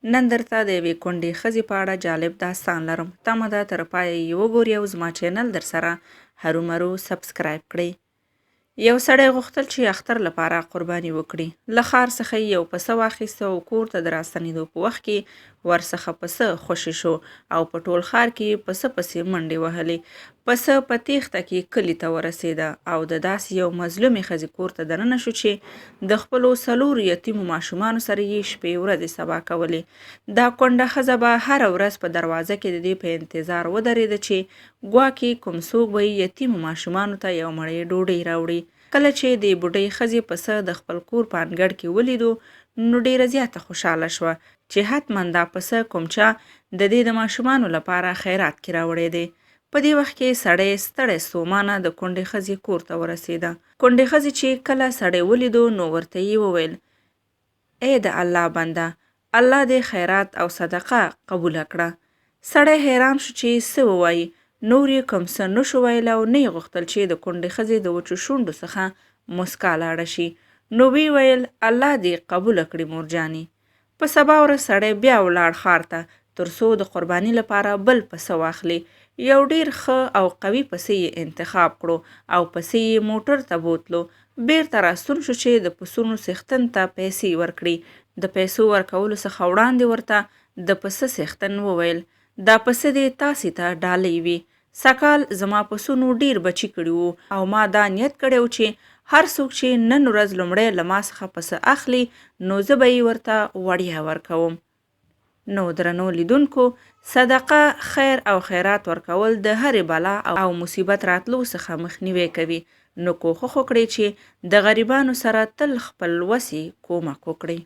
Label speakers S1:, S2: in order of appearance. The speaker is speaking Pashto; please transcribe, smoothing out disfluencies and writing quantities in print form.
S1: نن درته د یوې کونډې ښځې په اړه جالب داستان لرم. تمه ده تر پایه یې وګورئ او زما چینل در سره هرومرو سبسکرایب کړئ. یو سړی غوښتل چې اختر لپاره قرباني وکړي. له ښار څخه یې یو پسه واخیسته او کور ته د راستنېدو په وخت کې ورڅخه پسه خوشی شو او په ټول ښار کې پسه پسې منډې وهلې. پسه په تېښته کې کلي ته ورسېده او د داسې یو مظلومې ښځې کور ته دننه شو چې د خپلو 4 یتیمو ماشومانو سره یې شپې ورځې سبا کولې. دا کونډه ښځه به هره ورځ په دروازه کې د دې په انتظار ودرېده چې ګواکې کوم څوک به یتیمو ماشومانو ته یو مړۍ ډوډۍ راوړي. کله چې د بوډۍ ښځې پسه د خپل کور په انګړ کې ولیدو نو ډېره زیاته خوشحاله شوه چې حتما دا پسه کوم چا د دې د ماشومانو لپاره خیرات کې راوړی دی. په دې وخت کې سړی ستړی ستومانه د کونډې ښځې کور ته ورسېده. کونډې ښځې چې کله سړی ولیدو نو ورته یې وویل: ای د الله بنده، الله دې خیرات او صدقه قبوله کړه. سړی حیران شو چې څه ووایي. نور یې کوم څه نشو ویلی او نه یې غوښتل چې د کونډې ښځې د وچو شونډو څخه مسکا لاړه شي. نو وی ویل: الله دې قبوله کړي مورجانې. په سبا ورځ سړی بیا ولاړ ښار ته تر څو د قرباني لپاره بل پسه واخلي. یو ډېر ښه او قوي پسه یې انتخاب کړو او پسه یې موټر ته بوتلو. بیرته راستون شو چې د پسونو څښتن ته پیسې ورکړي. د پیسو ورکولو څخه وړاندې ورته د پسه څښتن وویل: دا پسه دې تاسې ته ډالۍ وي. سږکال زما پسونو ډېر بچي کړي وو او ما دا نیت کړی و چې هر څوک چې نن ورځ لومړی له ما څخه پسه اخلي نو زه به یې ورته وړیا ورکوم. نو درنو لیدونکو، صدقه، خیر او خیرات ورکول د هرې بلا او مصیبت راتلو څخه مخنیوی کوي. نو کوښښ وکړئ چې د غریبانو سره تل خپل وسې کومک وکړئ.